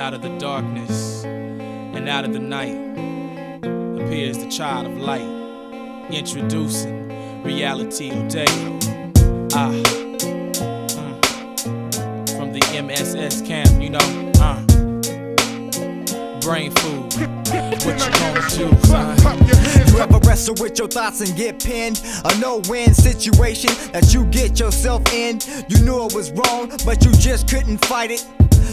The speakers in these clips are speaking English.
Out of the darkness and out of the night appears the child of light, introducing reality today. From the MSS camp, you know, brain food. What you gonna do, son? You ever wrestle with your thoughts and get pinned? A no-win situation that you get yourself in. You knew it was wrong, but you just couldn't fight it.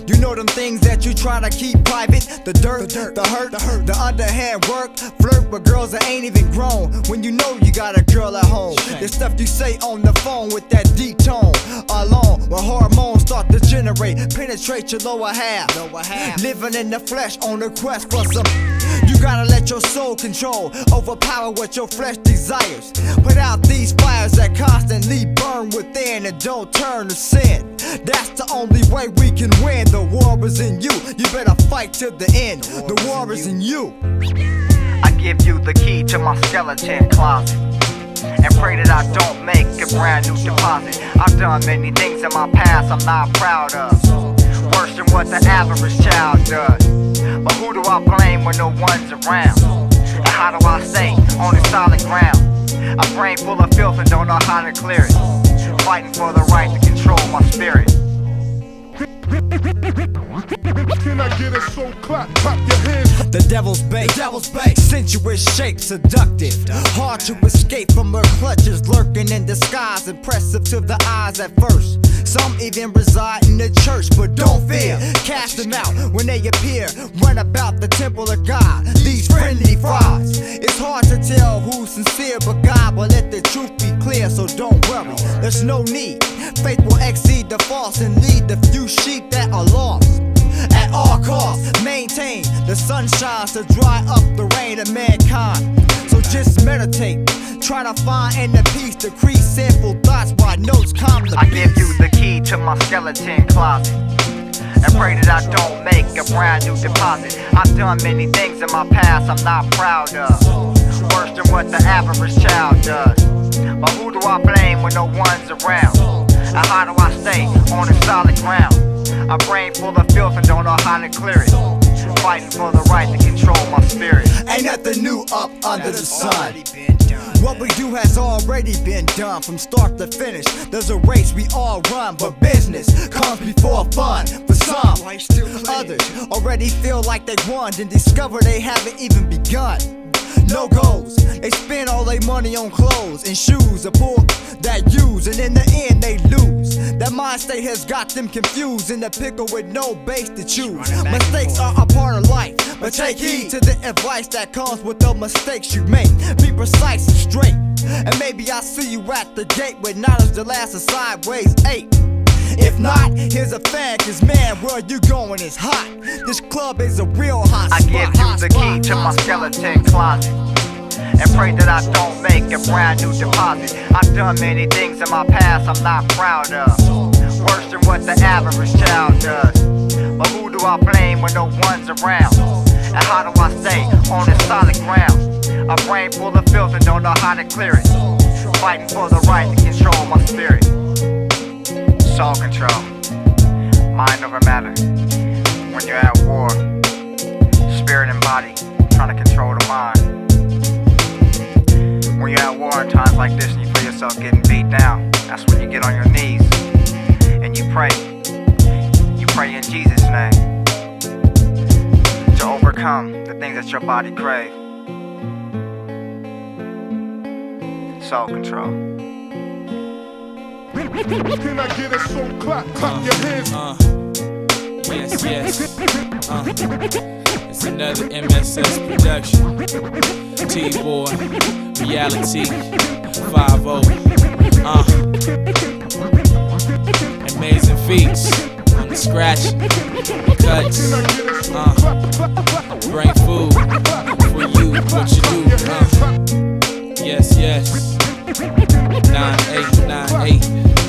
You know them things that you try to keep private. The dirt, the hurt, the underhand work. Flirt with girls that ain't even grown. When you know you got a girl at home. The stuff you say on the phone with that deep tone. Alone, when hormones start to generate, penetrate your lower half. Living in the flesh on a quest for some. You gotta let your soul control, overpower what your flesh desires. Put out these fires that constantly burn within and don't turn to sin. That's the only way we can win. The war is in you. You better fight to the end. The war is in you. I give you the key to my skeleton closet and pray that I don't make a brand new deposit. I've done many things in my past I'm not proud of, worse than what the average child does. But who do I blame when no one's around? And how do I stay on the solid ground? A brain full of filth and don't know how to clear it, fighting for the right to control my spirit. Can I get it so clap your hands? The devil's bait, sensuous shape, seductive. Hard to escape from her clutches, lurking in disguise, impressive to the eyes at first. Some even reside in the church, but don't fear. Cast them out when they appear. Run about the temple of God, these friendly fries. It's hard to tell who's sincere, but God will let the truth be clear, so don't worry, there's no need. Faith will exceed the false and lead the few sheep that are lost. At all costs, maintain the sunshine to dry up the rain of mankind. So just meditate, try to find inner peace, decrease sinful thoughts while notes calm the I peace. give you the key to my skeleton closet and pray that I don't make a brand new deposit. I've done many things in my past I'm not proud of, worse than what the average child does. But who do I blame when no one's around? And how do I stay on the solid ground? A brain full of filth and don't know how to clear it, fighting for the right to control my spirit. Ain't nothing new up under the sun. What we do has already been done from start to finish. There's a race we all run, but business comes before fun. For some, others already feel like they won, then discover they haven't even begun. No goals, they spend all their money on clothes and shoes, a poor that use, and in the end they lose. That mind state has got them confused in a pickle with no base to choose. Mistakes are a part of life, but take heed to the advice that comes with the mistakes you make. Be precise and straight, and maybe I'll see you at the gate with knowledge to last a sideways 8. If not, here's a fan, cause man, where you going is hot. This club is a real hot I spot. give you the key to my skeleton closet and pray that I don't make a brand new deposit. I've done many things in my past I'm not proud of, worse than what the average child does. But who do I blame when no one's around? And how do I stay on this solid ground? A brain full of filth and don't know how to clear it, fighting for the right to control my spirit. Soul control, mind over matter. When you're at war, spirit and body trying to control the mind. When you're at war in times like this and you feel yourself getting beat down, that's when you get on your knees and you pray. You pray in Jesus' name to overcome the things that your body craves. Soul control. Can I get it so clap your hands? Yes. It's another MSS production. T-Boy, Reality, 5-0. Amazing feats on the scratch, cuts, brain food for you, what you do. Yes. 9898.